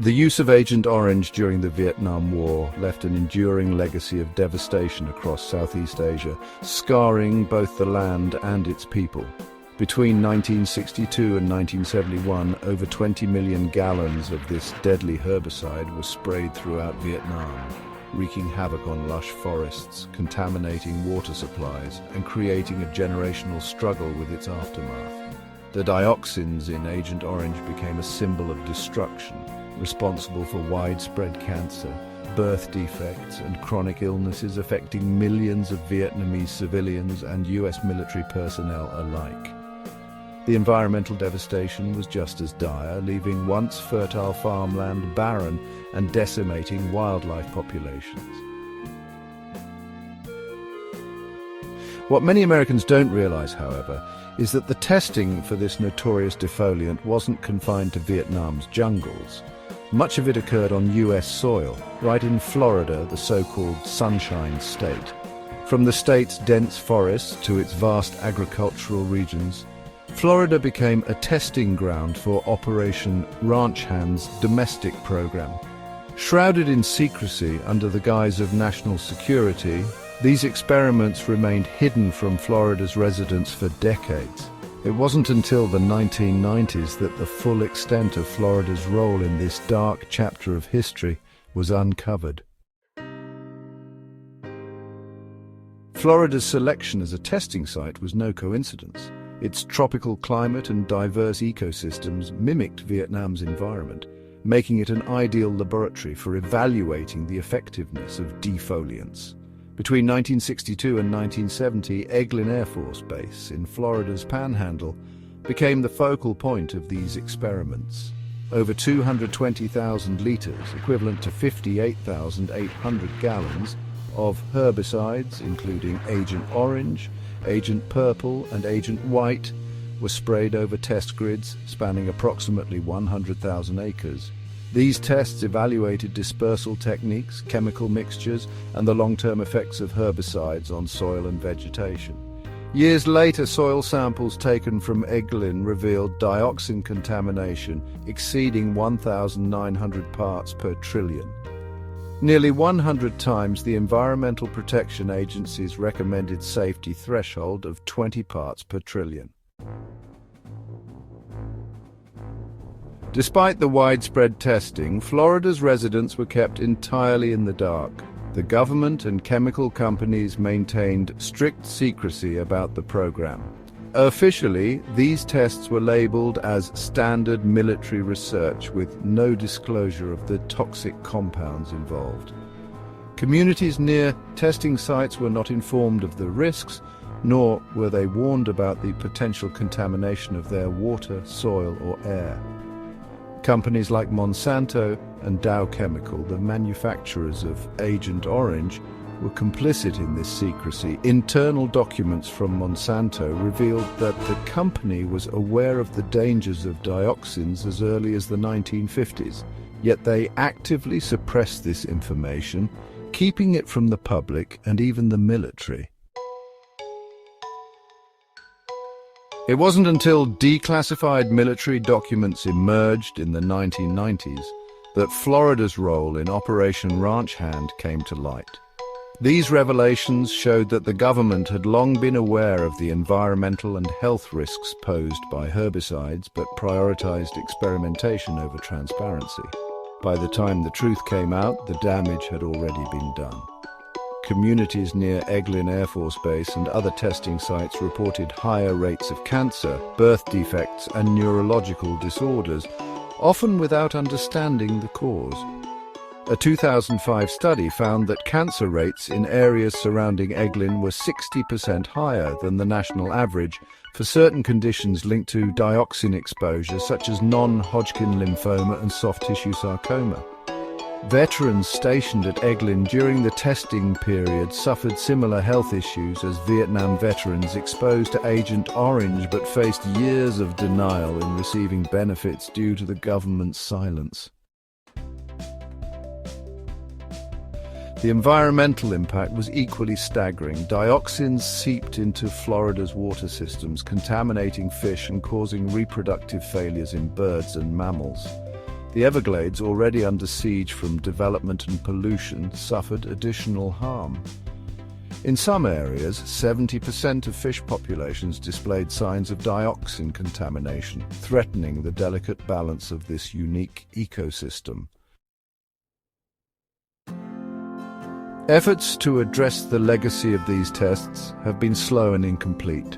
The use of Agent Orange during the Vietnam War left an enduring legacy of devastation across Southeast Asia, scarring both the land and its people. Between 1962 and 1971, over 20 million gallons of this deadly herbicide were sprayed throughout Vietnam, wreaking havoc on lush forests, contaminating water supplies, and creating a generational struggle with its aftermath. The dioxins in Agent Orange became a symbol of destruction, responsible for widespread cancer, birth defects, and chronic illnesses affecting millions of Vietnamese civilians and US military personnel alike. The environmental devastation was just as dire, leaving once fertile farmland barren and decimating wildlife populations. What many Americans don't realize, however, is that the testing for this notorious defoliant wasn't confined to Vietnam's jungles. Much of it occurred on US soil, right in Florida, the so-called Sunshine State. From the state's dense forests to its vast agricultural regions, Florida became a testing ground for Operation Ranch Hand's domestic program. Shrouded in secrecy under the guise of national security, these experiments remained hidden from Florida's residents for decades. It wasn't until the 1990s that the full extent of Florida's role in this dark chapter of history was uncovered. Florida's selection as a testing site was no coincidence. Its tropical climate and diverse ecosystems mimicked Vietnam's environment, making it an ideal laboratory for evaluating the effectiveness of defoliants. Between 1962 and 1970, Eglin Air Force Base in Florida's Panhandle became the focal point of these experiments. Over 220,000 liters, equivalent to 58,800 gallons, of herbicides, including Agent Orange, Agent Purple, and Agent White, were sprayed over test grids spanning approximately 100,000 acres. These tests evaluated dispersal techniques, chemical mixtures, and the long-term effects of herbicides on soil and vegetation. Years later, soil samples taken from Eglin revealed dioxin contamination exceeding 1,900 parts per trillion. Nearly 100 times the Environmental Protection Agency's recommended safety threshold of 20 parts per trillion. Despite the widespread testing, Florida's residents were kept entirely in the dark. The government and chemical companies maintained strict secrecy about the program. Officially, these tests were labeled as standard military research with no disclosure of the toxic compounds involved. Communities near testing sites were not informed of the risks, nor were they warned about the potential contamination of their water, soil, or air. Companies like Monsanto and Dow Chemical, the manufacturers of Agent Orange, were complicit in this secrecy. Internal documents from Monsanto revealed that the company was aware of the dangers of dioxins as early as the 1950s, yet they actively suppressed this information, keeping it from the public and even the military. It wasn't until declassified military documents emerged in the 1990s that Florida's role in Operation Ranch Hand came to light. These revelations showed that the government had long been aware of the environmental and health risks posed by herbicides, but prioritized experimentation over transparency. By the time the truth came out, the damage had already been done. Communities near Eglin Air Force Base and other testing sites reported higher rates of cancer, birth defects, and neurological disorders, often without understanding the cause. A 2005 study found that cancer rates in areas surrounding Eglin were 60% higher than the national average for certain conditions linked to dioxin exposure, such as non-Hodgkin lymphoma and soft tissue sarcoma. Veterans stationed at Eglin during the testing period suffered similar health issues as Vietnam veterans exposed to Agent Orange, but faced years of denial in receiving benefits due to the government's silence. The environmental impact was equally staggering. Dioxins seeped into Florida's water systems, contaminating fish and causing reproductive failures in birds and mammals. The Everglades, already under siege from development and pollution, suffered additional harm. In some areas, 70% of fish populations displayed signs of dioxin contamination, threatening the delicate balance of this unique ecosystem. Efforts to address the legacy of these tests have been slow and incomplete.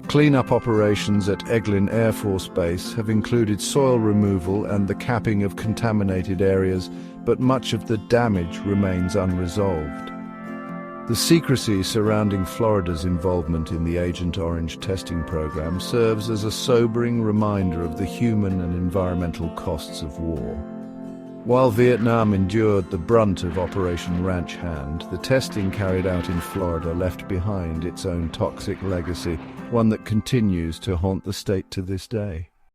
Cleanup operations at Eglin Air Force Base have included soil removal and the capping of contaminated areas, but much of the damage remains unresolved. The secrecy surrounding Florida's involvement in the Agent Orange testing program serves as a sobering reminder of the human and environmental costs of war. While Vietnam endured the brunt of Operation Ranch Hand, the testing carried out in Florida left behind its own toxic legacy, one that continues to haunt the state to this day.